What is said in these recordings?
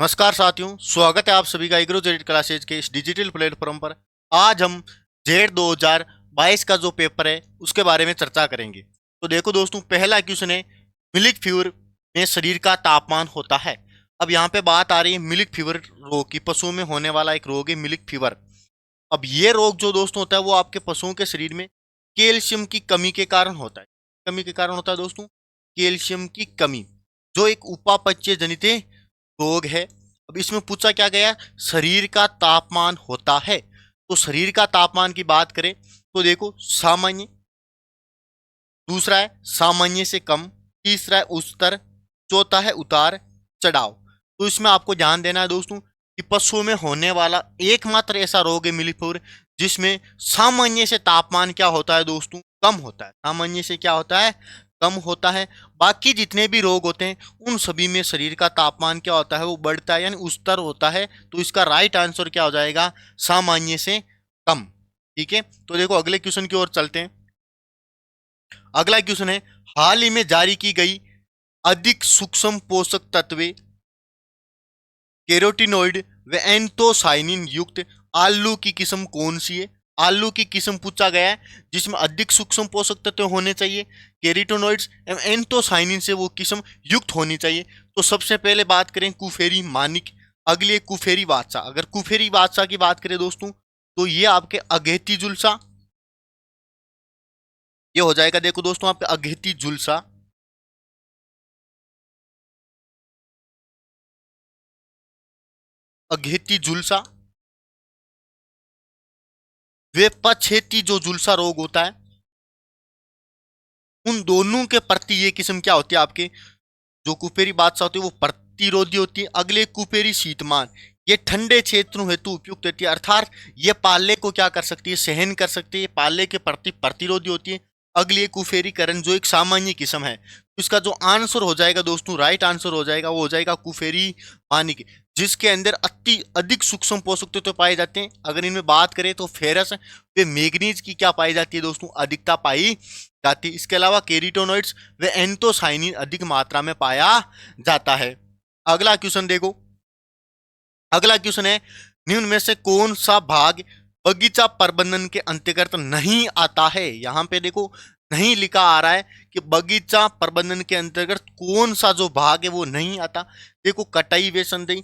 नमस्कार साथियों, स्वागत है आप सभी का एग्रो जेड क्लासेज के इस डिजिटल प्लेटफॉर्म पर। आज हम जेड 2022 का जो पेपर है उसके बारे में चर्चा करेंगे। तो देखो दोस्तों, पहला क्वेश्चन है मिल्क फीवर में शरीर का तापमान होता है। अब यहाँ पे बात आ रही है मिल्क फीवर रोग की। पशुओं में होने वाला एक रोग है मिल्क फीवर। अब ये रोग जो दोस्तों होता है वो आपके पशुओं के शरीर में कैल्शियम की कमी के कारण होता है। कमी के कारण होता है दोस्तों, कैल्शियम की कमी, जो एक उपापचय जनित रोग है। अब इसमें पूछा क्या गया, शरीर का तापमान होता है। तो शरीर का तापमान की बात करें तो देखो, सामान्य, दूसरा है सामान्य से कम, तीसरा है उच्चतर, चौथा है उतार चढ़ाव। तो इसमें आपको ध्यान देना है दोस्तों कि पशुओं में होने वाला एकमात्र ऐसा रोग है मिल्क फीवर जिसमें सामान्य से तापमान क्या होता है दोस्तों, कम होता है। सामान्य से क्या होता है, कम होता है। बाकी जितने भी रोग होते हैं उन सभी में शरीर का तापमान क्या होता है, वो बढ़ता है, यानी उच्चतर होता है। तो इसका राइट आंसर क्या हो जाएगा, सामान्य से कम। ठीक है, तो देखो अगले क्वेश्चन की ओर चलते हैं। अगला क्वेश्चन है, हाल ही में जारी की गई अधिक सूक्ष्म पोषक तत्व कैरोटीनॉइड व एंथोसाइनिन युक्त आलू की किस्म कौन सी है। आलू की किस्म पूछा गया है जिसमें अधिक सूक्ष्म पोषक तत्व होने चाहिए, कैरोटीनॉइड्स एवं एंथोसाइनिन से वो किस्म युक्त होनी चाहिए। तो सबसे पहले बात करें कुफेरी मानिक, अगली कुफेरी बादशाह। अगर कुफेरी बादशाह की बात करें दोस्तों तो ये आपके अगेती जुलसा, ये हो जाएगा देखो दोस्तों आपके अगेती जुलसा, अगेती जुलसा वे पछेती जो जुलसा रोग होता है, उन दोनों के प्रति ये किस्म क्या होती है आपके, जो कुफेरी बादशाह होती है वो प्रतिरोधी होती है। अगले कुफेरी शीतमान, ये ठंडे क्षेत्रों हेतु उपयुक्त होती है, अर्थात ये पाले को क्या कर सकती है, सहन कर सकती है, पाले के प्रति प्रतिरोधी होती है। अगली कुफेरी करण जो एक सामान्य किस्म है, तो इसका जो आंसर हो जाएगा दोस्तों, राइट आंसर हो जाएगा, वो हो जाएगा कुफेरी मानिक, जिसके अंदर अति अधिक सूक्ष्म पोषक तत्व तो पाए जाते हैं। अगर इनमें बात करें तो फेरस व मैग्नीज की क्या पाई जाती है दोस्तों, अधिकता पाई जाती है। इसके अलावा कैरोटीनॉइड्स व एंथोसाइनिन अधिक मात्रा में पाया जाता है। अगला क्वेश्चन देखो, अगला क्वेश्चन है निम्न में से कौन सा भाग बगीचा प्रबंधन के अंतर्गत नहीं आता है। यहां पे देखो नहीं लिखा आ रहा है कि बगीचा प्रबंधन के अंतर्गत कौन सा जो भाग है वो नहीं आता। देखो कटाई व संदई,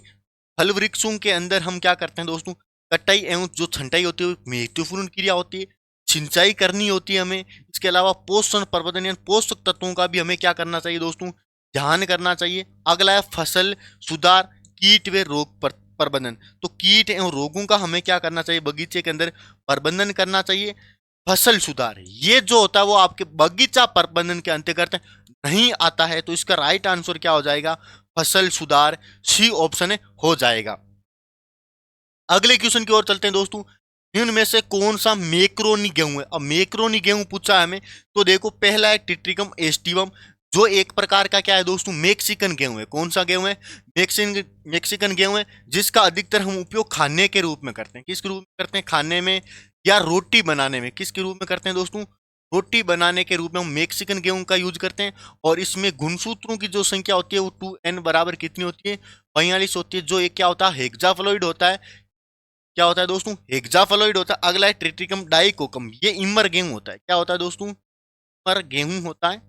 फल वृक्षों के अंदर हम क्या करते हैं दोस्तों, कटाई एवं जो छंटाई होती है वो महत्वपूर्ण क्रिया होती है, सिंचाई करनी होती है हमें। इसके अलावा पोषण प्रबंधन यानी पोषक तत्वों का भी हमें क्या करना चाहिए दोस्तों, ध्यान करना चाहिए। अगला है फसल सुधार, कीट व रोग प्रबंधन। तो कीट एवं रोगों का हमें क्या करना चाहिए, बगीचे के अंदर प्रबंधन करना चाहिए। फसल सुधार ये जो होता है वो आपके बगीचा प्रबंधन के अंतर्गत नहीं आता है। तो इसका राइट आंसर क्या हो जाएगा, फसल सुधार, सी ऑप्शन हो जाएगा। अगले क्वेश्चन की ओर चलते हैं दोस्तों। निम्न में से कौन सा मैक्रोनी गेहूं है। अब मैक्रोनी गेहूं पूछा है हमें, तो देखो पहला है टिट्रिकम एस्टिवम, जो एक प्रकार का क्या है दोस्तों, मैक्सिकन गेहूं है। कौन सा गेहूं है, मैक्सिकन गेहूं है, जिसका अधिकतर हम उपयोग खाने के रूप में करते हैं। किस रूप में करते हैं, खाने में या रोटी बनाने में। किसके रूप में करते हैं दोस्तों, रोटी बनाने के रूप में हम मैक्सिकन गेहूं का यूज करते हैं। और इसमें गुणसूत्रों की जो संख्या होती है वो 2n बराबर कितनी होती है, 42 होती है। जो एक क्या होता है, हेक्साफ्लोइड होता है। क्या होता है दोस्तों, हेक्साफ्लोइड होता है। अगला है ट्रिटिकम डाइकोकम, ये इमर गेहूं होता है। क्या होता है दोस्तों, इमर गेहूं होता है।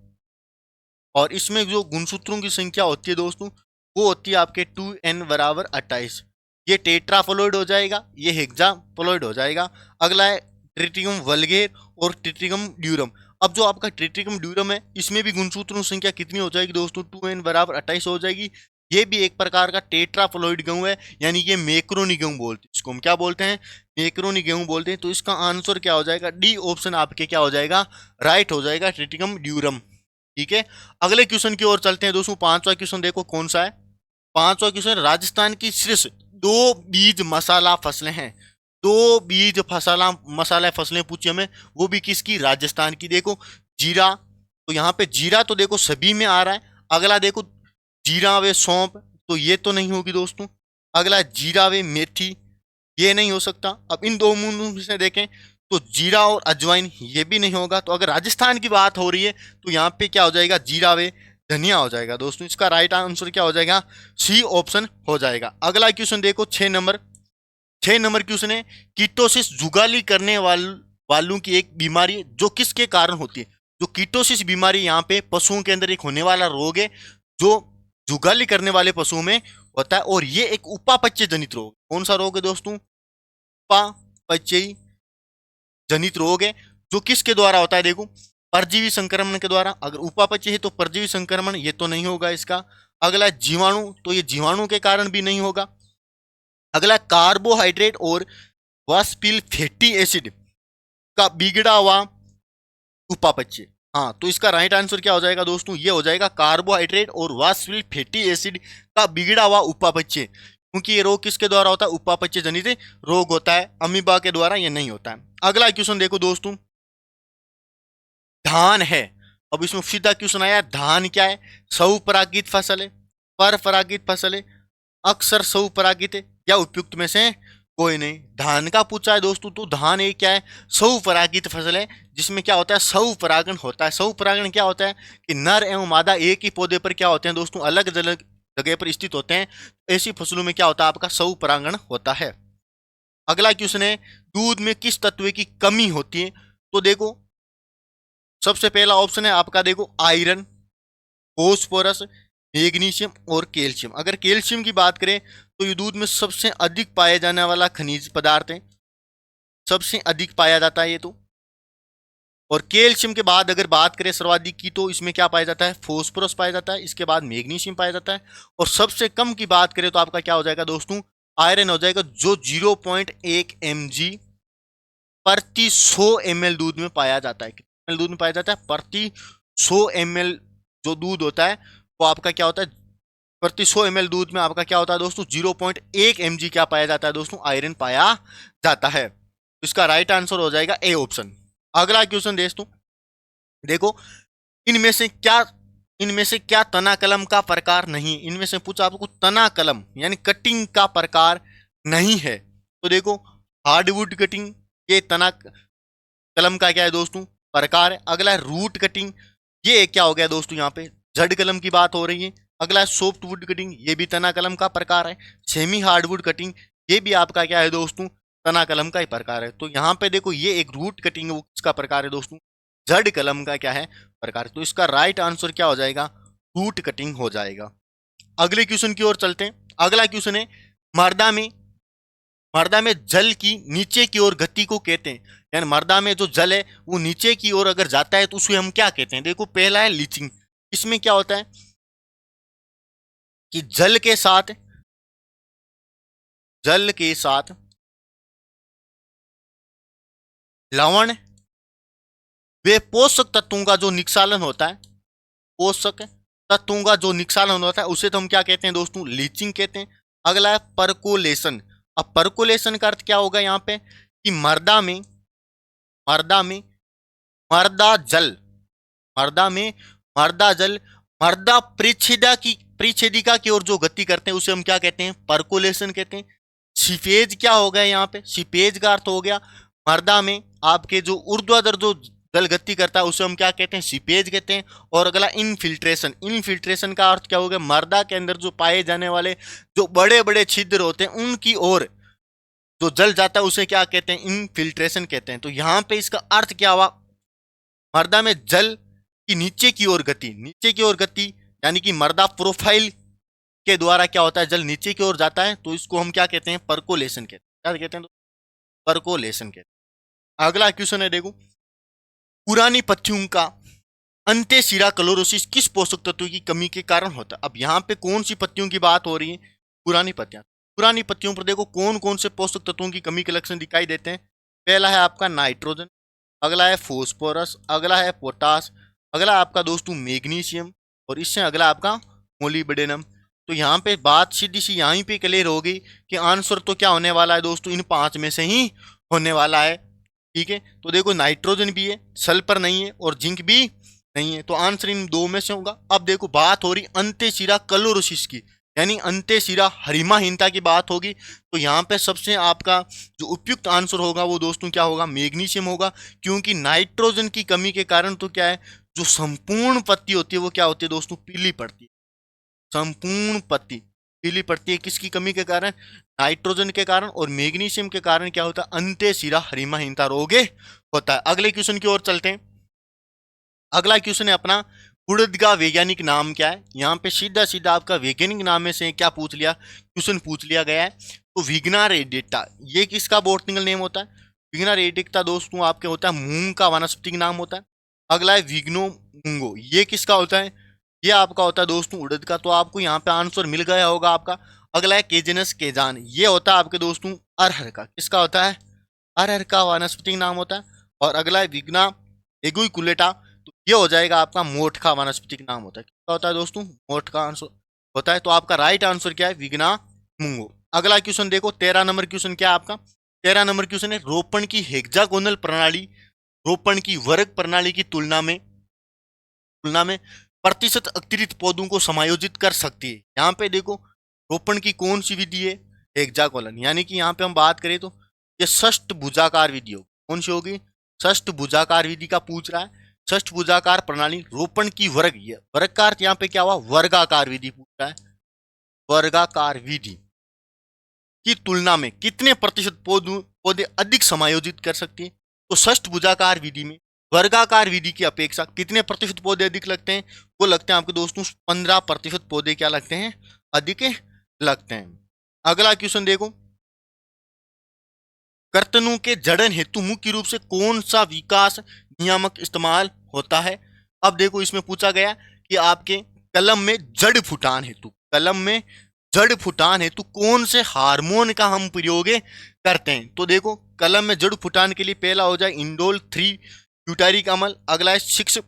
और इसमें जो गुणसूत्रों की संख्या होती है दोस्तों वो होती है आपके 2n बराबर 28। ये टेट्राफ्लोइड हो जाएगा, ये हेक्साफ्लोइड हो जाएगा। अगला है ट्रिटिकम वल्गेर और ट्रिटिकम ड्यूरम। अब जो आपका ट्रिटिकम ड्यूरम है इसमें भी गुणसूत्रों की संख्या कितनी हो जाएगी दोस्तों, 2n बराबर 28 हो जाएगी। ये भी एक प्रकार का टेट्राफ्लोइड गेहूं है, यानी ये मैक्रोनी गेहूं बोलते हैं इसको। हम क्या बोलते हैं, मैक्रोनी गेहूं बोलते हैं। तो इसका आंसर क्या हो जाएगा, डी ऑप्शन आपके क्या हो जाएगा, राइट हो जाएगा, ट्रिटिकम ड्यूरम। ठीक है, अगले क्वेश्चन की ओर चलते हैं दोस्तों। पांचवा क्वेश्चन देखो कौन सा है। पांचवा क्वेश्चन, राजस्थान की शीर्ष दो बीज मसाला फसलें हैं। दो बीज मसाला फसलें पूछी हमें, वो भी किसकी, राजस्थान की। देखो जीरा, तो यहाँ पे जीरा तो देखो सभी में आ रहा है। अगला देखो जीरा वे सौंप, तो ये तो नहीं होगी दोस्तों। अगला जीरा वे मेथी, ये नहीं हो सकता। अब इन दो में से देखें तो जीरा और अजवाइन ये भी नहीं होगा। तो अगर राजस्थान की बात हो रही है तो यहाँ पे क्या हो जाएगा, जीरा वे धनिया हो जाएगा दोस्तों। इसका राइट आंसर क्या हो जाएगा, सी ऑप्शन हो जाएगा। अगला क्वेश्चन देखो 6 नंबर। 6 नंबर क्वेश्चन है, कीटोसिस जुगाली करने वालों की एक बीमारी जो किसके कारण होती है। जो कीटोसिस बीमारी यहाँ पे पशुओं के अंदर एक होने वाला रोग है जो जुगाली करने वाले पशुओं में होता है, और ये एक उपापचय जनित रोग। कौन सा रोग है दोस्तों, उपापचयी जनित रोग है, जो किसके द्वारा होता है, देखो परजीवी संक्रमण के द्वारा। अगर उपापचय है तो परजीवी संक्रमण ये तो नहीं होगा इसका। अगला जीवाणु, तो ये जीवाणु के कारण भी नहीं होगा। अगला कार्बोहाइड्रेट और वास्पिल फैटी एसिड का बिगड़ा हुआ उपापचय। हाँ, तो इसका राइट आंसर क्या हो जाएगा दोस्तों, ये हो जाएगा कार्बोहाइड्रेट और वास्पिल फैटी एसिड का बिगड़ा हुआ उपापचय। क्योंकि ये रोग किसके द्वारा होता है, उपापचय जनित रोग होता है, अमीबा के द्वारा ये नहीं होता है। अगला क्वेश्चन देखो दोस्तों, धान है। अब इसमें सीधा क्वेश्चन आया, धान क्या है, स्वपरागित फसल है, पर परागित फसल है, अक्सर स्वपरागित है, या उपयुक्त में से कोई नहीं। धान का पूछा है दोस्तों, तो धान एक क्या है, स्वपरागित फसल है, जिसमें क्या होता है, स्वपरागण होता है। स्वपरागण क्या होता है कि नर एवं मादा एक ही पौधे पर क्या होते हैं दोस्तों, अलग अलग जगह पर स्थित होते हैं। ऐसी फसलों में क्या होता है, आपका स्वपरागण होता है। अगला क्वेश्चन है, दूध में किस तत्व की कमी होती है। तो देखो सबसे पहला ऑप्शन है आपका, देखो आयरन, फोस्फोरस, मैग्नीशियम और कैल्शियम। अगर कैल्शियम की बात करें तो ये दूध में सबसे अधिक पाया जाने वाला खनिज पदार्थ है, सबसे अधिक पाया जाता है ये तो। और कैल्शियम के बाद अगर बात करें सर्वाधिक की, तो इसमें क्या पाया जाता है, फोस्फोरस पाया जाता है, इसके बाद मैग्नीशियम पाया जाता है। और सबसे कम की बात करें तो आपका क्या हो जाएगा दोस्तों, आयरन हो जाएगा, जो 0.1 mg प्रति 100 ml दूध में पाया जाता है। कितने दूध में पाया जाता है, प्रति 100 ml जो दूध होता है वो आपका क्या होता है, प्रति 100 ml दूध में आपका क्या होता है दोस्तों, 0.1 mg क्या पाया जाता है दोस्तों, आयरन पाया जाता है। तो इसका राइट आंसर हो जाएगा ए ऑप्शन। अगला क्वेश्चन दोस्तों देखो, इनमें से क्या तना कलम का प्रकार नहीं। इनमें से पूछा आपको तना कलम यानी कटिंग का प्रकार नहीं है। तो देखो हार्डवुड कटिंग, ये तना कलम का क्या है दोस्तों, प्रकार है। अगला है रूट कटिंग, ये क्या हो गया दोस्तों, यहाँ पे जड़ कलम की बात हो रही है। अगला है सॉफ्ट वुड कटिंग, ये भी तना कलम का प्रकार है। सेमी हार्डवुड कटिंग, ये भी आपका क्या है दोस्तों, तना कलम का ही प्रकार है। तो यहाँ पे देखो ये एक रूट कटिंग है, इसका प्रकार है दोस्तों, जड़ कलम का क्या है प्रकार है। तो इसका राइट आंसर क्या हो जाएगा, रूट कटिंग हो जाएगा। अगले क्वेश्चन की ओर चलते हैं। अगला क्वेश्चन है, मर्दा में जल की नीचे की ओर गति को कहते हैं। यानी मर्दा में जो जल है वो नीचे की ओर अगर जाता है तो उसे हम क्या कहते हैं। देखो पहला है लीचिंग, इसमें क्या होता है कि जल के साथ लवण वे पोषक तत्वों का जो निक्षालन होता है, पोषक तत्वों का जो निक्षालन होता है उसे तो हम क्या कहते हैं दोस्तों, लीचिंग कहते हैं। अगला है परकोलेशन। अब परकोलेशन का अर्थ क्या होगा यहाँ पे कि मर्दा में मर्दा जल मर्दा परिच्छेदिका की ओर जो गति करते हैं उसे हम क्या कहते हैं, परकोलेशन कहते हैं। सीपेज क्या हो गया यहाँ पे, सीपेज का अर्थ हो गया मर्दा में आपके जो ऊर्ध्वाधर जो जल गति करता है उसे हम क्या कहते हैं, सीपेज कहते हैं। और अगला इनफिल्ट्रेशन का अर्थ क्या हो गया, मर्दा के अंदर जो पाए जाने वाले जो बड़े बड़े छिद्र होते हैं उनकी ओर जो जल जाता है उसे क्या कहते हैं, इनफिल्ट्रेशन कहते हैं। तो यहाँ पे इसका अर्थ क्या हुआ, मर्दा में जल की नीचे की ओर गति यानी कि मर्दा प्रोफाइल के द्वारा क्या होता है, जल नीचे की ओर जाता है तो इसको हम क्या कहते हैं, परकोलेशन कहते हैं। क्या कहते हैं, परकोलेशन कहते हैं। अगला क्वेश्चन है देखो, पुरानी पत्तियों का अंत्यशिरा क्लोरोसिस किस पोषक तत्व की कमी के कारण होता है। अब यहाँ पे कौन सी पत्तियों की बात हो रही है, पुरानी पत्तियों पर देखो कौन कौन से पोषक तत्वों की कमी के लक्षण दिखाई देते हैं। पहला है आपका नाइट्रोजन, अगला है फोस्फोरस, अगला है पोटास, अगला आपका दोस्तों मैग्नीशियम, और इससे अगला आपका मोलिब्डेनम। तो यहाँ पे बात सीधी सी यहीं पे क्लियर हो गई कि आंसर तो क्या होने वाला है दोस्तों, इन 5 में से ही होने वाला है। ठीक है, तो देखो नाइट्रोजन भी है, सल्फर नहीं है और जिंक भी नहीं है, तो आंसर इन 2 में से होगा। अब देखो बात हो रही अंत्यशिरा क्लोरोसिस की, यानी अंत्यशिरा हरिमाहीनता की बात होगी। तो यहाँ पे सबसे आपका जो उपयुक्त आंसर होगा वो दोस्तों क्या होगा, मैग्नीशियम होगा। क्योंकि नाइट्रोजन की कमी के कारण तो क्या है, जो संपूर्ण पत्ती होती है वो क्या होती है दोस्तों, पीली पड़ती है। संपूर्ण पत्ती पीली पड़ती है किसकी कमी के कारण, नाइट्रोजन के कारण और मैग्नीशियम के कारण क्या होता है, अंत्यशिरा हरिमाहीनता रोग होता है। अगले क्वेश्चन की ओर चलते हैं। अगला क्वेश्चन है अपना, उड़द का वैज्ञानिक नाम क्या है। यहाँ पे सीधा सीधा आपका वैज्ञानिक नाम में से क्या पूछ लिया, क्वेश्चन पूछ लिया गया है। तो विग्ना रेडिक्टा, ये किसका बॉटनिकल नेम होता है। विग्ना रेडिक्टा दोस्तों आपके होता है मूंग का वानस्पतिक नाम होता है। अगला है विग्नो मूंगो, ये किसका होता है, ये आपका होता है दोस्तों उड़द का। तो आपको यहाँ पे आंसर मिल गया होगा आपका। अगला है केजेनस केजान, ये होता है आपके दोस्तों अरहर का, किसका होता है, अरहर का वानस्पतिक नाम होता है। और अगला है विग्ना एगुइकुलेटा, तो ये हो जाएगा आपका मोठ का वानस्पतिक नाम होता है। क्या होता है दोस्तों, मोठ का आंसर होता है। तो आपका राइट आंसर क्या है, विग्ना मूंगो। अगला क्वेश्चन देखो, 13 नंबर क्वेश्चन क्या है आपका। 13 नंबर क्वेश्चन है, रोपण की हेक्सागोनल प्रणाली रोपण की वर्ग प्रणाली की तुलना में प्रतिशत अतिरिक्त पौधों को समायोजित कर सकती है। यहाँ पे देखो रोपण की कौन सी विधि है, हेक्सागोनल, यानी कि यहाँ पे हम बात करें तो ये षष्ठ भुजाकार विधि होगी। कौन सी होगी, षष्ठ भुजाकार विधि का पूछ रहा है। षष्ठ भुजाकार प्रणाली रोपण की वर्ग, ये वर्ग का अर्थ यहाँ पे क्या हुआ, वर्गाकार विधि पूछ रहा है। वर्गाकार विधि की तुलना में कितने प्रतिशत पौधे अधिक समायोजित कर सकती है। तो षष्ठ भुजाकार विधि में वर्गाकार विधि की अपेक्षा कितने प्रतिशत पौधे अधिक लगते हैं, वो लगते हैं आपके दोस्तों 15% पौधे क्या लगते हैं, अधिक लगते हैं। अगला क्वेश्चन देखो, कर्तनों के जड़न हेतु मुख्य रूप से कौन सा विकास नियामक इस्तेमाल होता है। अब देखो इसमें पूछा गया कि आपके कलम में जड़ फुटान हेतु कौन से हार्मोन का हम प्रयोग करते हैं। तो देखो कलम में जड़ फुटान के लिए पहला हो जाए इंडोल 3 ब्यूटारिक अम्ल, अगला है 6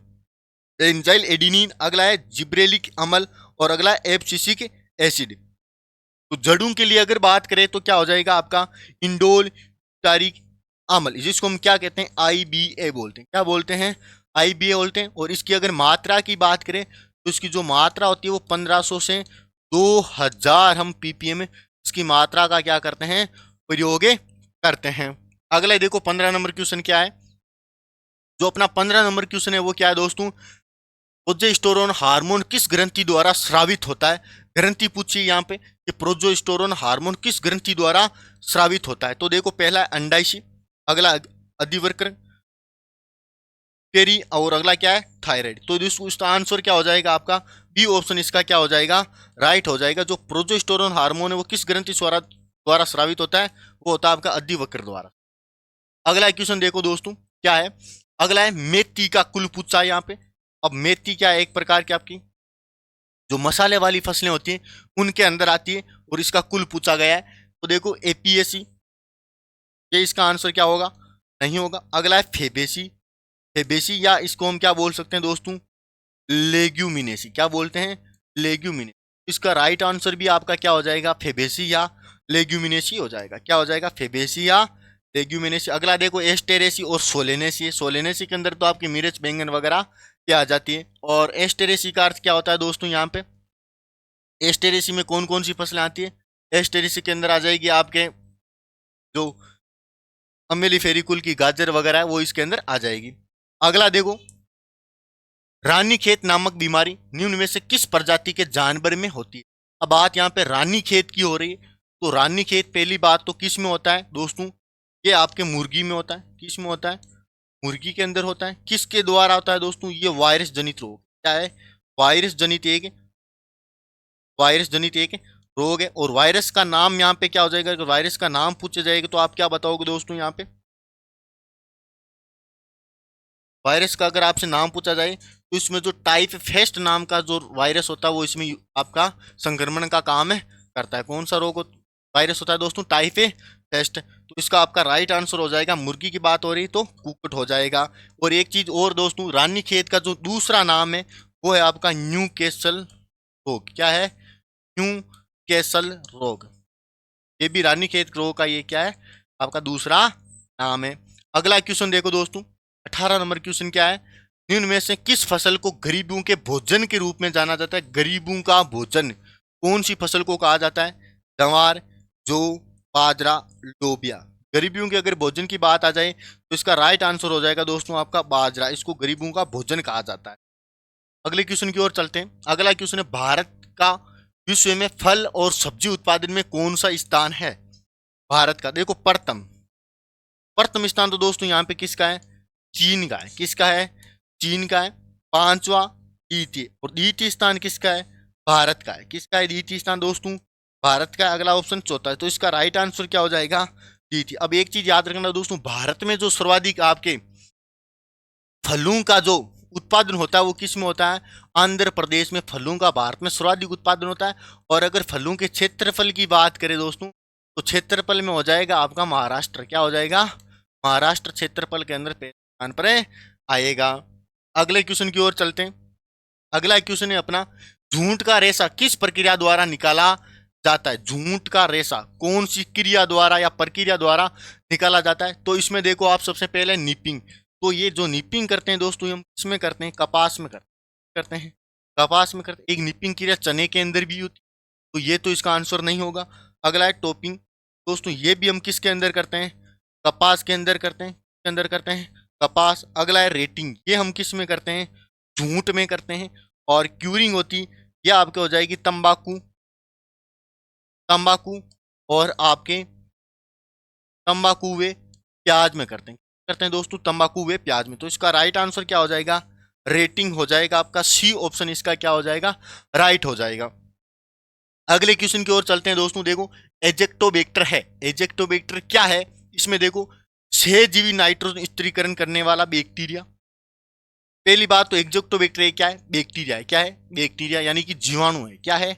एंजाइल एडिनिन, अगला है जिब्रेलिक अम्ल और अगला है एब्सिसिक एसिड। तो जड़ों के लिए अगर बात करें तो क्या हो जाएगा आपका इंडोल ब्यूटारिक अम्ल, जिसको हम क्या कहते हैं, IBA बोलते हैं। क्या बोलते हैं, IBA बोलते हैं। और इसकी अगर मात्रा की बात करें तो इसकी जो मात्रा होती है वो 1500 से 2000 हम ppm इसकी मात्रा का क्या करते हैं, प्रयोग करते हैं। अगला देखो 15 नंबर क्वेश्चन क्या है। जो अपना 15 नंबर क्वेश्चन है वो क्या है दोस्तों, प्रोजेस्टेरोन हार्मोन किस ग्रंथि द्वारा स्रावित होता है। ग्रंथि पूछिए यहाँ पे कि प्रोजेस्टेरोन हार्मोन किस ग्रंथि द्वारा स्रावित होता है। तो देखो पहला है अंडाशय, अगला अधिवक्र पेरी और अगला क्या है थायराइड। तो इसका आंसर क्या हो जाएगा आपका, बी ऑप्शन इसका क्या हो जाएगा, राइट हो जाएगा। जो प्रोजेस्टेरोन हार्मोन है वो किस ग्रंथि द्वारा स्रावित होता है, वो होता है आपका अधिवक्र द्वारा। अगला क्वेश्चन देखो दोस्तों क्या है, अगला है मेथी का कुल पूछा है यहाँ पे। अब मेथी क्या है, एक प्रकार की आपकी जो मसाले वाली फसलें होती हैं उनके अंदर आती है और इसका कुल पूछा गया है। तो देखो APAC, ये इसका आंसर क्या होगा, नहीं होगा। अगला है फेबेसी या इसको हम क्या बोल सकते हैं दोस्तों, लेग्यूमिनेसी। क्या बोलते हैं, लेग्यूमिनेसी। इसका राइट आंसर भी आपका क्या हो जाएगा, फेबेसी या लेग्यूमिनेसी हो जाएगा। क्या हो जाएगा, फेबेसी या लेग्यूमिनेसी। अगला देखो एस्टेरेसी और सोलेनेसी है। सोलेनेसी के अंदर तो आपकी मिर्च बैंगन वगैरह क्या आ जाती है। और एस्टेरेसी का अर्थ क्या होता है दोस्तों, यहाँ पे एस्टेरेसी में कौन कौन सी फसलें आती है। एस्टेरेसी के अंदर आ जाएगी आपके जो अमेलिफेरी कुल की गाजर वगैरह है वो इसके अंदर आ जाएगी। अगला देखो रानीखेत नामक बीमारी निम्न में से किस प्रजाति के जानवर में होती है। अब बात यहाँ पे रानीखेत की हो रही है। तो रानीखेत पहली बात तो किस में होता है दोस्तों, ये आपके मुर्गी में होता है। किस में होता है, मुर्गी के अंदर होता है। किसके द्वारा होता है दोस्तों, ये वायरस जनित रोग। क्या है, वायरस जनित एक रोग है। और वायरस का नाम यहाँ पे क्या हो जाएगा, अगर वायरस का नाम पूछा जाएगा तो आप क्या बताओगे दोस्तों, यहाँ पे वायरस का अगर आपसे नाम पूछा जाए तो इसमें जो टाइप फेस्ट नाम का जो वायरस होता है वो इसमें आपका संक्रमण का काम है करता है। कौन सा वायरस होता है दोस्तों, टाइप फेस्ट। तो इसका आपका राइट आंसर हो जाएगा, मुर्गी की बात हो रही तो कुक्कुट हो जाएगा। और एक चीज और दोस्तों, रानीखेत का जो दूसरा नाम है वो है आपका न्यू कैसल रोग। क्या है, न्यू कैसल रोग। ये भी रानीखेत रोग का ये क्या है, आपका दूसरा नाम है। अगला क्वेश्चन देखो दोस्तों, 18 नंबर क्वेश्चन क्या है, निम्न में से किस फसल को गरीबों के भोजन के रूप में जाना जाता है। गरीबों का भोजन कौन सी फसल को कहा जाता है, जवार, जौ, बाजरा, लोबिया। गरीबियों के अगर भोजन की बात आ जाए तो इसका राइट आंसर हो जाएगा दोस्तों आपका बाजरा। इसको गरीबों का भोजन कहा जाता है। अगले क्वेश्चन की ओर चलते हैं। अगला क्वेश्चन है, भारत का विश्व में फल और सब्जी उत्पादन में कौन सा स्थान है? भारत का देखो प्रथम प्रथम स्थान तो दोस्तों यहाँ पे किसका है? चीन का है। किसका है? चीन का है। पांचवा द्वितीय, और द्वितीय स्थान किसका है? भारत का है। किसका है द्वितीय स्थान दोस्तों? भारत का है। अगला ऑप्शन चौथा है, तो इसका राइट आंसर क्या हो जाएगा? द्वितीय। अब एक चीज याद रखना दोस्तों, भारत में जो सर्वाधिक आपके फलों का जो उत्पादन होता है वो किस में होता है? आंध्र प्रदेश में फलों का भारत में सर्वाधिक उत्पादन होता है। और अगर फलों के क्षेत्रफल की बात करें दोस्तों, तो क्षेत्रफल में हो जाएगा आपका महाराष्ट्र। क्या हो जाएगा? महाराष्ट्र क्षेत्रफल के अंदर पहले स्थान पर आएगा। अगले क्वेश्चन की ओर चलते हैं। अगला क्वेश्चन है अपना, झूठ का रेशा किस प्रक्रिया द्वारा निकाला जाता है? झूठ का रेशा कौन सी क्रिया द्वारा या प्रक्रिया द्वारा निकाला जाता है? तो इसमें देखो आप सबसे पहले निपिंग। तो ये जो निपिंग करते हैं दोस्तों, हम किसमें करते हैं? कपास में करते हैं। कपास में करते हैं। एक निपिंग क्रिया चने के अंदर भी होती है, तो ये तो इसका आंसर नहीं होगा। अगला है टोपिंग। दोस्तों ये भी हम किसके अंदर करते हैं? कपास के अंदर करते हैं। किसके अंदर करते हैं? कपास। अगला है रेटिंग। ये हम किस में करते हैं? झूठ में करते हैं। और क्यूरिंग होती, ये आपके हो जाएगी तंबाकू। तंबाकू और आपके तंबाकू वे प्याज में करते हैं दोस्तों, तंबाकू वे प्याज में। तो इसका राइट आंसर क्या हो जाएगा? रेटिंग हो जाएगा आपका। सी ऑप्शन इसका क्या हो जाएगा? राइट हो जाएगा। अगले क्वेश्चन की ओर चलते हैं दोस्तों। देखो एजेक्टोबैक्टर है। एजेक्टोबैक्टर क्या है? इसमें देखो सहजीवी नाइट्रोजन स्थिरीकरण करने वाला बैक्टीरिया। पहली बात तो एजेक्टोबैक्टर क्या है? बैक्टीरिया है। क्या है? बैक्टीरिया यानी कि जीवाणु है। क्या है?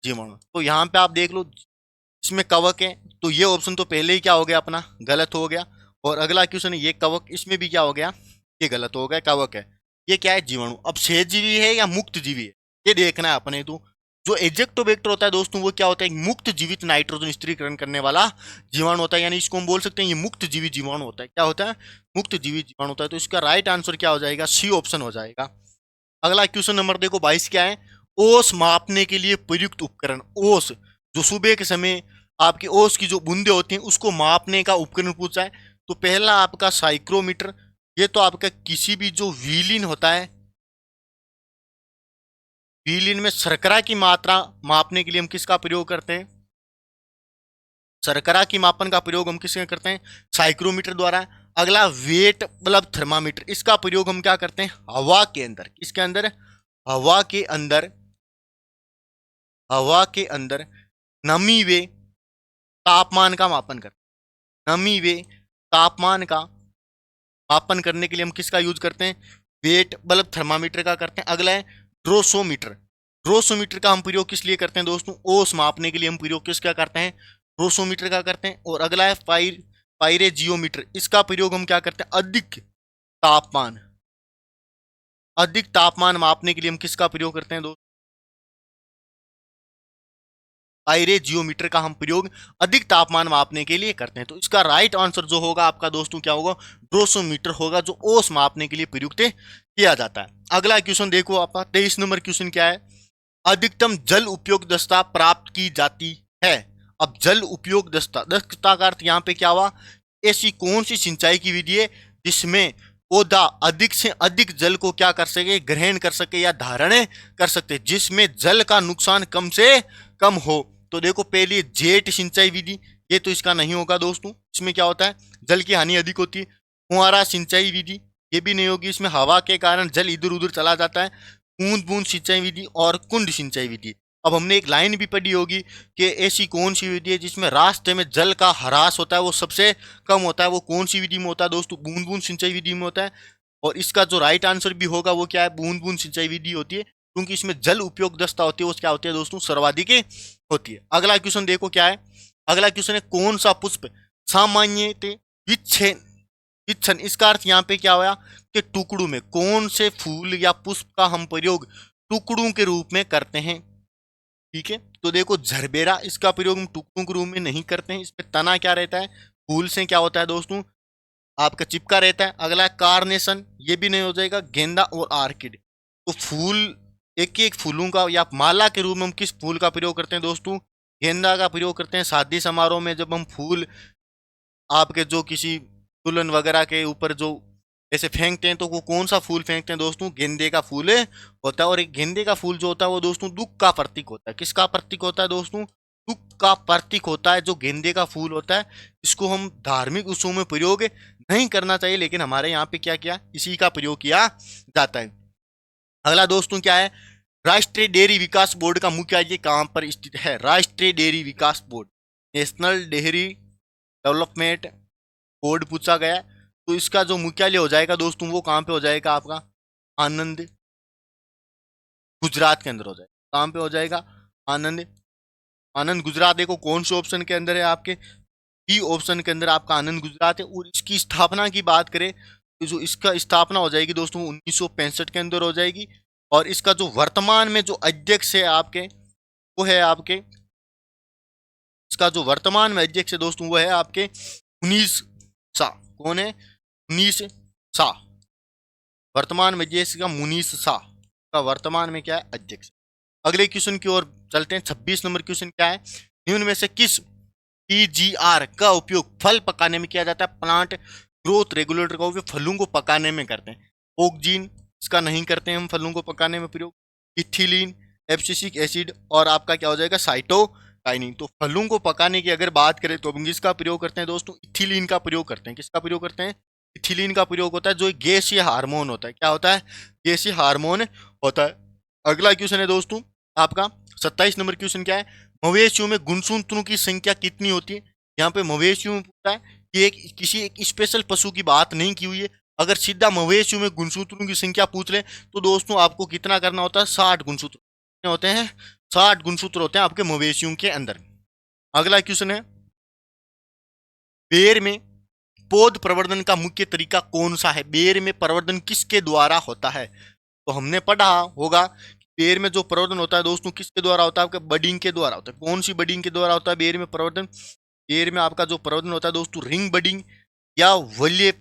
जीवाणु। तो यहाँ पे आप देख लो, इसमें कवक है, तो ये ऑप्शन तो पहले ही क्या हो गया अपना? गलत हो गया। और अगला क्वेश्चन है ये कवक, इसमें भी क्या हो गया? ये गलत हो गया, कवक है। ये क्या है? जीवाणु। अब सहजीवी है या मुक्त जीवी है, ये देखना है अपने। तो जो एजेक्टोबैक्टर होता है दोस्तों, वो क्या होता है? मुक्त जीवित नाइट्रोजन स्थिरीकरण करने वाला जीवाणु होता है। यानी इसको हम बोल सकते हैं ये मुक्त जीवी जीवाणु होता है। क्या होता है? मुक्त जीवी जीवाणु होता है। तो इसका राइट आंसर क्या हो जाएगा? सी ऑप्शन हो जाएगा। अगला क्वेश्चन नंबर देखो 22 क्या है? ओस मापने के लिए प्रयुक्त उपकरण। ओस, जो सुबह के समय आपकी ओस की जो बूंदे होती हैं उसको मापने का उपकरण पूछा है। तो पहला आपका साइक्रोमीटर। ये तो आपका किसी भी जो व्हीलिन होता है, व्हीलिन में शर्करा की मात्रा मापने के लिए हम किसका प्रयोग करते हैं? शर्करा की मापन का प्रयोग हम किसके करते हैं? साइक्रोमीटर द्वारा। अगला वेट मतलब थर्मामीटर, इसका प्रयोग हम क्या करते हैं? हवा के अंदर। किसके अंदर? हवा के अंदर। हवा के अंदर नमी व तापमान का मापन करते हैं। नमी व तापमान का मापन करने के लिए हम किसका यूज करते हैं? वेट बल्ब थर्मामीटर का करते हैं। अगला है ड्रोसोमीटर। ड्रोसोमीटर का हम प्रयोग किस लिए करते हैं दोस्तों? ओस मापने के लिए हम प्रयोग किसका करते हैं? ड्रोसोमीटर का करते हैं। और अगला है पायरेजियोमीटर। इसका प्रयोग हम क्या करते हैं? तापमान अधिक तापमान मापने के लिए हम किसका प्रयोग करते हैं दोस्तों? पायरेजियोमीटर का हम प्रयोग अधिक तापमान मापने के लिए करते हैं। तो इसका राइट आंसर जो होगा आपका दोस्तों क्या होगा? ड्रोसोमीटर होगा, जो ओस मापने के लिए प्रयुक्त किया जाता है। अगला क्वेश्चन देखो आपका 23 नंबर क्वेश्चन क्या है? अधिकतम जल उपयोग दक्षता प्राप्त की जाती है। अब जल उपयोग दक्षता, दक्षता का अर्थ यहाँ पे क्या हुआ? ऐसी कौन सी सिंचाई की विधि है जिसमें पौधा अधिक से अधिक जल को क्या कर सके? ग्रहण कर सके या धारण कर सकते, जिसमें जल का नुकसान कम से कम हो। तो देखो पहली जेट सिंचाई विधि, ये तो इसका नहीं होगा दोस्तों। इसमें क्या होता है? जल की हानि अधिक होती है। फुहारा सिंचाई विधि, ये भी नहीं होगी। इसमें हवा के कारण जल इधर उधर चला जाता है। बूंद बूंद सिंचाई विधि और कुंड सिंचाई विधि। अब हमने एक लाइन भी पढ़ी होगी कि ऐसी कौन सी विधि है जिसमें रास्ते में जल का ह्रास होता है वो सबसे कम होता है। वो कौन सी विधि में होता है दोस्तों? बूंद बूंद सिंचाई विधि में होता है। और इसका जो राइट आंसर भी होगा वो क्या है? बूंद बूंद सिंचाई विधि होती है, क्योंकि इसमें जल उपयोग दक्षता होती है वो क्या होती है दोस्तों? सर्वाधिक होती है। अगला क्वेश्चन देखो क्या है? अगला क्वेश्चन है कौन सा पुष्प सामान्य विच्छेद विच्छन। इसका अर्थ यहाँ पे क्या हुआ कि टुकड़ों में, कौन से फूल या पुष्प का हम प्रयोग टुकड़ों के रूप में करते हैं? ठीक है, तो देखो झरबेरा, इसका प्रयोग हम टुकड़ों के रूप में नहीं करते हैं। इसमें तना क्या रहता है? फूल से क्या होता है दोस्तों? आपका चिपका रहता है। अगला है कार्नेशन, ये भी नहीं हो जाएगा। गेंदा और आर्किड, तो फूल एक एक फूलों का या माला के रूप में हम किस फूल का प्रयोग करते हैं दोस्तों? गेंदा का प्रयोग करते हैं। शादी समारोह में जब हम फूल आपके जो किसी दुल्हन वगैरह के ऊपर जो ऐसे फेंकते हैं, तो वो कौन सा फूल फेंकते हैं दोस्तों? गेंदे का फूल होता है। और एक गेंदे का फूल जो होता है वो दोस्तों दुख का प्रतीक होता है। किसका प्रतीक होता है दोस्तों? दुख का प्रतीक होता है जो गेंदे का फूल होता है। इसको हम धार्मिक उत्सवों में प्रयोग नहीं करना चाहिए, लेकिन हमारे यहाँ पे क्या किया, इसी का प्रयोग किया जाता है। अगला दोस्तों क्या है? राष्ट्रीय डेयरी विकास बोर्ड का मुख्यालय कहाँ पर स्थित है? राष्ट्रीय डेयरी विकास board, national dairy development board पूछा गया है। तो इसका जो मुख्यालय हो जाएगा दोस्तों वो कहाँ पे हो जाएगा आपका? आनंद, गुजरात के अंदर हो जाएगा। कहाँ पे हो जाएगा? आनंद, आनंद गुजरात। देखो कौन से ऑप्शन के अंदर है आपके? बी ऑप्शन के अंदर आपका आनंद गुजरात है। और इसकी स्थापना की बात करें तो जो इसका स्थापना हो जाएगी दोस्तों 1965 के अंदर हो जाएगी। और इसका जो वर्तमान में जो अध्यक्ष है आपके, वो है आपके, इसका जो वर्तमान में अध्यक्ष है दोस्तों वो है आपके मुनीष शाह। कौन है? मुनीष शाह। वर्तमान में अध्यक्ष का मुनीष शाह का वर्तमान में क्या है? अध्यक्ष। अगले क्वेश्चन की ओर चलते हैं। 26 नंबर क्वेश्चन क्या है? निम्न में से किस पीजीआर का उपयोग फल पकाने में किया जाता है? प्लांट ग्रोथ रेगुलेटर का उपयोग फलों को पकाने में करते हैं। ओक्जीन, इसका नहीं करते हैं हम फलों को पकाने में प्रयोग। इथिलीन, एब्सिसिक एसिड और आपका क्या हो जाएगा? साइटोकाइनिन। तो फलों को पकाने की अगर बात करें तो हम किसका प्रयोग करते हैं दोस्तों? इथिलीन का प्रयोग करते हैं। किसका प्रयोग करते हैं? इथिलीन का प्रयोग होता है, जो गैसीय हार्मोन होता है। क्या होता है? गैसीय हार्मोन होता है। अगला क्वेश्चन है दोस्तों आपका 27 नंबर क्वेश्चन क्या है? मवेशियों में गुणसूत्रों की संख्या कितनी होती है? यहाँ पे मवेशियों में पूछा है कि किसी एक स्पेशल पशु की बात नहीं की हुई है। अगर सीधा मवेशियों में गुणसूत्रों की संख्या पूछ ले तो दोस्तों आपको कितना करना होता है? 60 गुणसूत्र। कितने होते हैं? 60 गुणसूत्र होते हैं आपके मवेशियों के अंदर। अगला क्वेश्चन है, बेर में पौध प्रवर्धन का मुख्य तरीका कौन सा है? बेर में प्रवर्धन किसके द्वारा होता है? तो हमने पढ़ा होगा बेर में जो प्रवर्धन होता है दोस्तों किसके द्वारा होता है? आपके बडिंग के द्वारा होता है। कौन सी बडिंग के द्वारा होता है बेर में प्रवर्धन? बेर में आपका जो प्रवर्धन होता है दोस्तों रिंग बडिंग या वल्य,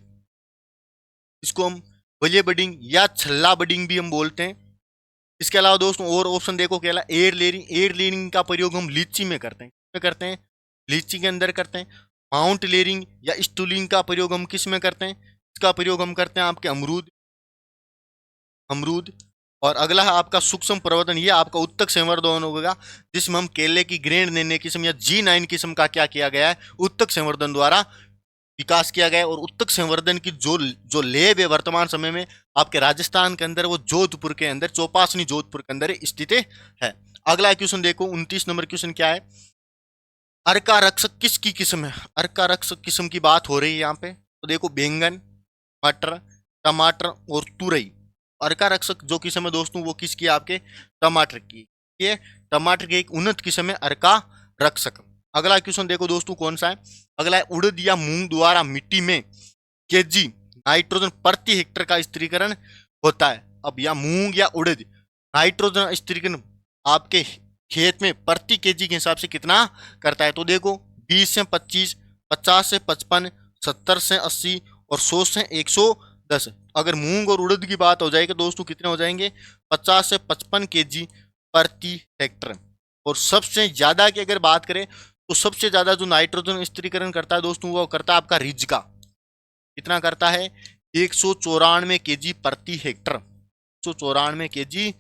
इसको हम वल्य बडिंग या छल्ला बडिंग भी हम बोलते हैं। इसके अलावा दोस्तों और ऑप्शन देखो क्या, एयर लेयरिंग। एयर लेयरिंग का प्रयोग हम लीची में करते हैं। किसमें करते हैं? लीची के अंदर करते हैं। माउंट लेयरिंग या स्टूलिंग का प्रयोग हम किस में करते हैं? इसका प्रयोग हम करते हैं आपके अमरूद, अमरूद। और अगला है आपका सूक्ष्म प्रवर्धन। ये आपका उत्तक संवर्धन होगा, जिसमें हम केले की ग्रेड लेने किस्म या G9 किस्म का क्या किया गया है? उत्तक संवर्धन द्वारा विकास किया गया है। और उत्तक संवर्धन की जो जो लैब है वर्तमान समय में आपके राजस्थान के अंदर, वो जोधपुर के अंदर, चौपासनी जोधपुर के अंदर स्थित है। अगला क्वेश्चन देखो 29 नंबर क्वेश्चन क्या है? अर्का रक्षक किसकी किस्म है? अर्का रक्षक किस्म की बात हो रही है यहाँ पे। तो देखो बैंगन, मटर, टमाटर और तुरई। अर्का रक्षक जो किस्म है दोस्तों वो किसकी? आपके टमाटर की। ये टमाटर की एक उन्नत किस्म है अर्का रक्षक। अगला क्वेश्चन देखो दोस्तों कौन सा है? अगला है, उड़द या मूंग द्वारा मिट्टी में केजी नाइट्रोजन प्रति हेक्टर का स्थिरीकरण होता है। अब या मूंग या उड़द नाइट्रोजन स्थिरीकरण आपके खेत में प्रति केजी के हिसाब से कितना करता है? तो देखो 20 से 25, 50 से 55, 70 से 80 और 100 से 110। अगर मूंग और उड़द की बात हो जाएगी दोस्तों कितने हो जाएंगे? 50 से 55 केजी प्रति हेक्टर। और सबसे ज्यादा की अगर बात करें तो सबसे ज्यादा जो नाइट्रोजन स्थिरीकरण करता है दोस्तों वो करता है आपका रिज का। कितना करता है? 194 केजी प्रति हेक्टर। 194 केजी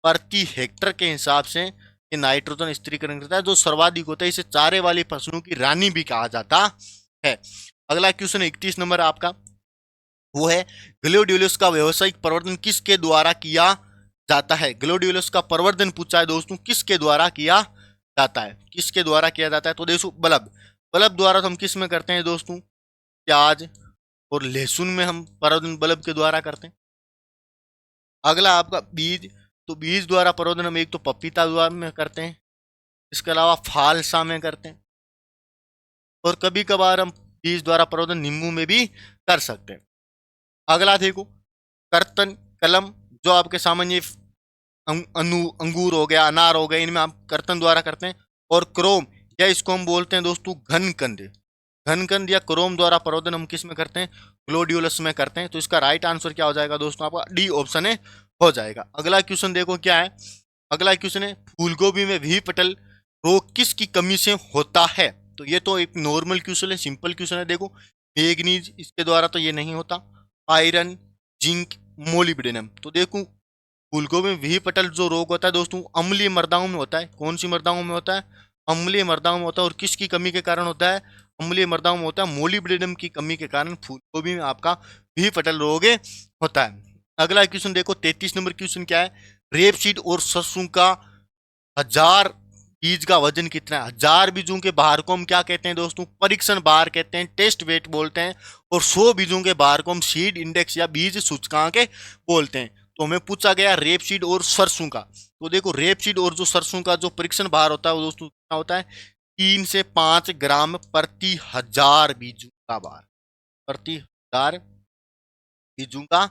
प्रति हेक्टर के हिसाब से ये नाइट्रोजन स्थिरीकरण करता है, जो सर्वाधिक होता है। इसे चारे वाली फसलों की रानी भी कहा जाता है। अगला क्वेश्चन 31 नंबर आपका वो है, ग्लोडियोलस का व्यावसायिक प्रवर्धन किसके द्वारा किया जाता है? ग्लोडियोलस का प्रवर्धन पूछा है दोस्तों किसके द्वारा किया जाता है? किसके द्वारा किया जाता है? तो देखो बल्ब, बल्ब द्वारा तो हम किस में करते हैं दोस्तों? प्याज और लहसुन में हम प्रवर्धन बल्ब के द्वारा करते हैं। अगला आपका बीज, तो बीज द्वारा प्रवर्धन हम एक तो पपीता द्वारा में करते हैं, इसके अलावा फालसा में करते हैं, और कभी कभार हम बीज द्वारा प्रवर्धन नींबू में भी कर सकते हैं। अगला देखो कर्तन कलम, जो आपके सामान्य अंगूर हो गया, अनार हो गया, इनमें आप कर्तन द्वारा करते हैं। और क्रोम या इसको हम बोलते हैं दोस्तों घनकंद, घनकंद या क्रोम द्वारा प्रवर्धन हम किस में करते हैं? ग्लोडियोलस में करते हैं। तो इसका राइट आंसर क्या हो जाएगा दोस्तों? आपका डी ऑप्शन है, हो जाएगा। अगला क्वेश्चन देखो क्या है? अगला क्वेश्चन है, फूलगोभी में भी पटल रोग किसकी कमी से होता है? तो ये तो एक नॉर्मल क्वेश्चन है, सिंपल क्वेश्चन है। देखो मैग्नीज, इसके द्वारा तो ये नहीं होता। Iron, zinc, molybdenum. तो देखो फूलगोभी में व्ही पटल जो रोग होता है दोस्तों, अम्लीय मृदाओं में होता है। कौन सी मृदाओं में होता है? अम्लीय मृदाओं में होता है। और किसकी कमी के कारण होता है? अम्लीय मृदाओं में होता है मोलिब्डेनम की कमी के कारण फूलगोभी में आपका व्ही पटल रोग होता है। अगला क्वेश्चन देखो 33 नंबर क्वेश्चन क्या है? रेपसीड और सरसों का 1000 बीज का वजन कितना है? 1000 बीजों के भार को हम क्या कहते हैं दोस्तों? परीक्षण भार कहते हैं, टेस्ट वेट बोलते हैं। और 100 बीजों के भार को हम सीड इंडेक्स या बीज सूचकांक बोलते हैं। तो हमें पूछा गया रेपसीड और सरसों का। तो देखो रेपसीड और जो सरसों का जो परीक्षण भार होता है वो दोस्तों कितना होता है? 3 से 5 ग्राम प्रति 1000 बीजों का भार, प्रति 1000 बीजों का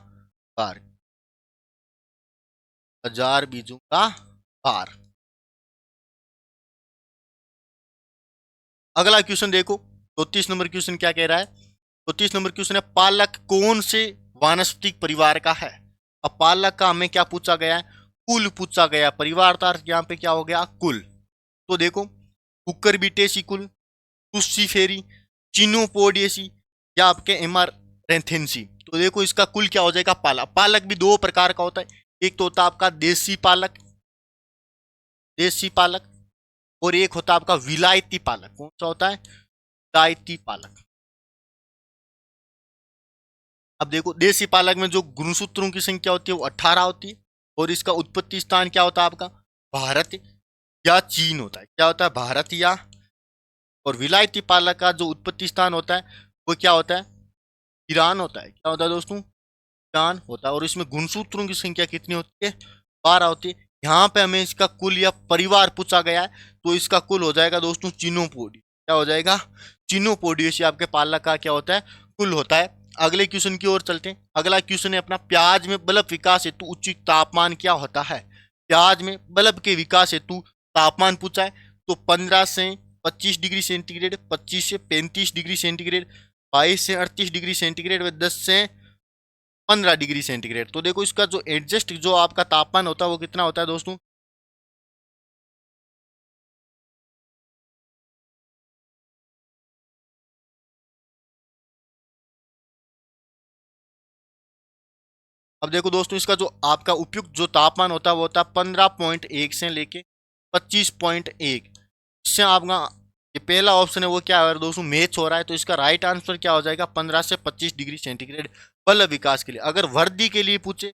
भार, 1000 बीजों का भार। अगला क्वेश्चन देखो 34 नंबर क्वेश्चन क्या कह रहा है? 34 नंबर क्वेश्चन है पालक कौन से वानस्पतिक परिवार का है? अब पालक का हमें क्या पूछा गया है? कुल पूछा गया। परिवार का अर्थ यहाँ पे क्या हो गया? कुल। तो देखो कुकुरबिटेसी कुल, तुस्सीफेरी, चिनोपोडियेसी या आपके एमारैंथेंसी। तो देखो इसका कुल क्या हो जाएगा? पालक। पालक भी दो प्रकार का होता है, एक तो होता है आपका देसी पालक, देसी पालक, और एक होता है आपका विलायती पालक। कौन सा होता है? विलायती पालक। अब देखो देसी पालक में जो गुणसूत्रों की संख्या होती है वो 18 होती है, और इसका उत्पत्ति स्थान क्या होता है आपका? भारत या चीन होता है। क्या होता है? भारत या। और विलायती पालक का जो उत्पत्ति स्थान होता है वो क्या होता है? ईरान होता है। क्या होता है दोस्तों? ईरान होता है। और इसमें गुणसूत्रों की संख्या कितनी होती है? 12 होती है। यहाँ पे हमें इसका कुल या परिवार पूछा गया है, तो इसका कुल हो जाएगा दोस्तों चिनोपोडी। क्या हो जाएगा? चिनोपोडियेसी आपके पालक का क्या होता है? कुल होता है। अगले क्वेश्चन की ओर चलते हैं। अगला क्वेश्चन है अपना प्याज में बल्ब विकास हेतु उचित तापमान क्या होता है? प्याज में बल्ब के विकास हेतु तापमान पूछा है, तो 15 से 25 डिग्री सेंटीग्रेड, 25 से 35 डिग्री सेंटीग्रेड, 22 से 38 डिग्री सेंटीग्रेड व 10 से 15 डिग्री सेंटीग्रेड। तो देखो इसका जो एडजस्ट जो आपका तापमान होता है वो कितना होता है दोस्तों? अब देखो दोस्तों इसका जो आपका उपयुक्त जो तापमान होता है वो होता है 15.1 से लेके 25.1। इससे आपका ये पहला ऑप्शन है वो क्या है दोस्तों? मैच हो रहा है। तो इसका राइट आंसर क्या हो जाएगा? 15 से 25 डिग्री सेंटीग्रेड बल्ब विकास के लिए। अगर वृद्धि के लिए पूछे,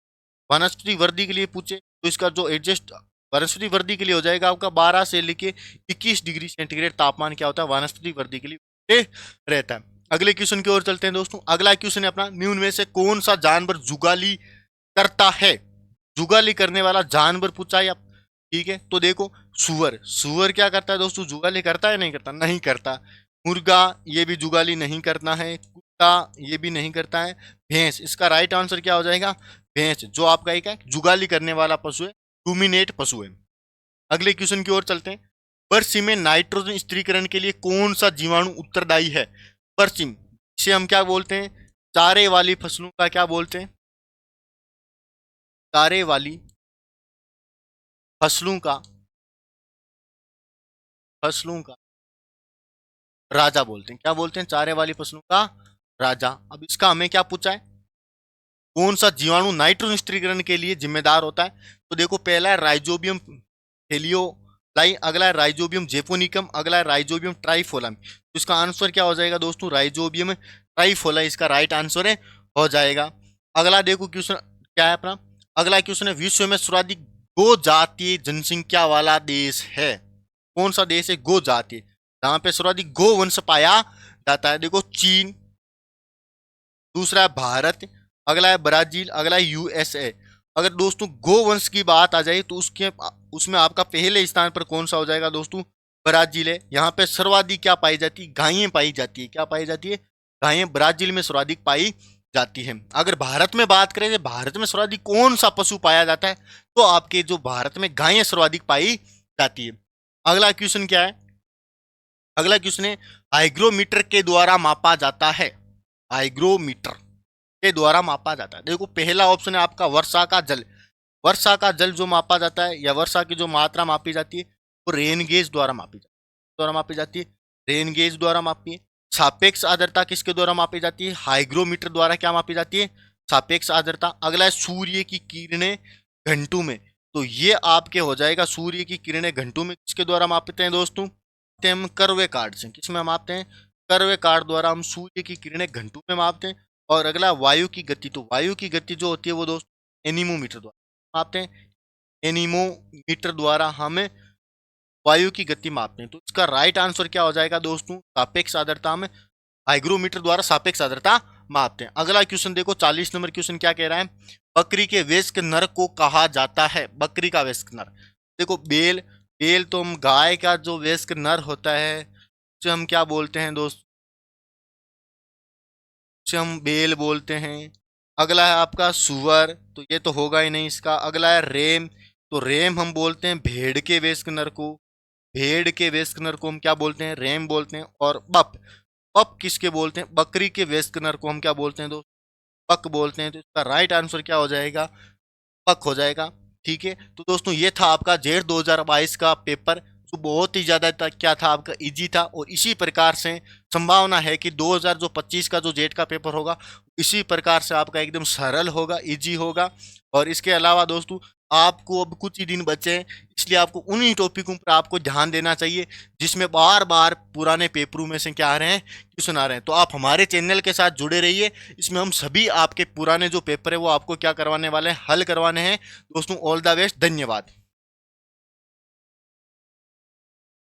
वनस्पति वृद्धि के लिए पूछे, तो इसका जो एडजस्ट वनस्पति वृद्धि के लिए हो जाएगा आपका 12 से लेके 21 डिग्री सेंटीग्रेड तापमान क्या होता है? वनस्पति वृद्धि के लिए रहता है। अगले क्वेश्चन की ओर चलते हैं दोस्तों। अगला क्वेश्चन है अपना निम्न में से कौन सा जानवर जुगाली करता है? जुगाली करने वाला जानवर पूछा है। ठीक है, तो देखो सुअर। सुअर क्या करता है दोस्तों? जुगाली करता है? नहीं करता? नहीं करता। मुर्गा ये भी जुगाली नहीं करता है। कुत्ता ये भी नहीं करता है। भैंस, इसका राइट आंसर क्या हो जाएगा? भैंस, जो आपका एक है जुगाली करने वाला पशु है, रूमिनेट पशु है। अगले क्वेश्चन की ओर चलते हैं। बरसीम में नाइट्रोजन स्थिरीकरण के लिए कौन सा जीवाणु उत्तरदायी है? बरसीम, इसे हम क्या बोलते हैं? चारे वाली फसलों का क्या बोलते हैं? चारे वाली फसलों का, फसलों का राजा बोलते हैं। क्या बोलते हैं? चारे वाली फसलों का राजा। अब इसका हमें क्या पूछा है? कौन सा जीवाणु नाइट्रोजन स्थिरीकरण के लिए जिम्मेदार होता है? तो देखो पहला है राइजोबियम हेलियोलाई, अगला है राइजोबियम जेपोनिकम, अगला है राइजोबियम ट्राइफोलम। तो इसका आंसर क्या हो जाएगा दोस्तों? राइजोबियम ट्राइफोला इसका राइट आंसर है, हो जाएगा। अगला देखो क्वेश्चन क्या है अपना। अगला क्वेश्चन है विश्व में सर्वाधिक गो जातीय जनसंख्या वाला देश है? कौन सा देश है गो जातीय, जहां पे सर्वाधिक गो वंश पाया जाता है? देखो चीन, दूसरा है भारत, अगला है ब्राजील, अगला है यूएसए। अगर दोस्तों गोवंश की बात आ जाए तो उसके उसमें आपका पहले स्थान पर कौन सा हो जाएगा दोस्तों? ब्राजील है। यहाँ पे सर्वाधिक क्या पाई जाती है? गायें पाई जाती है। क्या पाई जाती है? गायें ब्राजील में सर्वाधिक पाई जाती है। अगर भारत में बात करें तो भारत में सर्वाधिक कौन सा पशु पाया जाता है? तो आपके जो भारत में गायें सर्वाधिक पाई जाती है। अगला क्वेश्चन क्या है? अगला क्वेश्चन है हाइग्रोमीटर के द्वारा मापा जाता है। हाइग्रोमीटर के द्वारा मापा जाता है। देखो पहला ऑप्शन है आपका वर्षा का जल। वर्षा का जल जो मापा जाता है या वर्षा की जो मात्रा मापी जाती है वो रेन गेज द्वारा मापी जाती है, द्वारा मापी जाती है। रेन गेज द्वारा मापी है। सापेक्ष आर्द्रता किसके द्वारा मापी जाती है? हाइग्रोमीटर द्वारा क्या मापी जाती है? सापेक्ष आर्द्रता। अगला है सूर्य की किरणें घंटों में। तो ये आपके हो जाएगा सूर्य की किरणें घंटों में किसके द्वारा मापते हैं दोस्तों? हम कर्वे कार्ड से। किसमें मापते हैं? कर्वे कार्ड द्वारा हम सूर्य की किरणें घंटों में मापते हैं। और अगला वायु की गति। तो वायु की गति जो होती है वो दोस्तों एनीमोमीटर द्वारा मापते हैं। एनीमोमीटर द्वारा हमें वायु की गति मापते हैं। तो इसका राइट आंसर क्या हो जाएगा दोस्तों? सापेक्ष आर्द्रता में हाइग्रोमीटर द्वारा सापेक्ष आर्द्रता मापते हैं। अगला क्वेश्चन देखो, 40 नंबर क्वेश्चन क्या कह रहा है? बकरी के वयस्क नर को कहा जाता है। बकरी का वयस्क नर देखो, बेल। बेल तो हम गाय का जो वयस्क नर होता है उसे हम क्या बोलते हैं दोस्त? उसे हम बेल बोलते हैं। अगला है आपका सुअर, तो ये तो होगा ही नहीं इसका। अगला है रेम, तो रेम हम बोलते हैं भेड़ के वयस्क नर को। भेड़ के वयस्क नर को हम क्या बोलते हैं? रेम बोलते हैं। और बप, बप किसके बोलते हैं? बकरी के वयस्क नर को हम क्या बोलते हैं दोस्त? बक बोलते हैं। तो इसका राइट आंसर क्या हो जाएगा? पक हो जाएगा। ठीक है, तो दोस्तों ये था आपका जेड 2022 का पेपर, जो बहुत ही ज्यादा क्या था आपका इजी था। और इसी प्रकार से संभावना है कि 2025 का जो जेड का पेपर होगा इसी प्रकार से आपका एकदम सरल होगा, इजी होगा। और इसके अलावा दोस्तों आपको अब कुछ ही दिन बचे हैं, इसलिए आपको उन्हीं टॉपिकों पर आपको ध्यान देना चाहिए जिसमें बार बार पुराने पेपरों में से क्या आ रहे हैं, क्वेश्चन आ रहे हैं। तो आप हमारे चैनल के साथ जुड़े रहिए, इसमें हम सभी आपके पुराने जो पेपर है वो आपको क्या करवाने वाले हैं, हल करवाने हैं। दोस्तों ऑल द बेस्ट, धन्यवाद।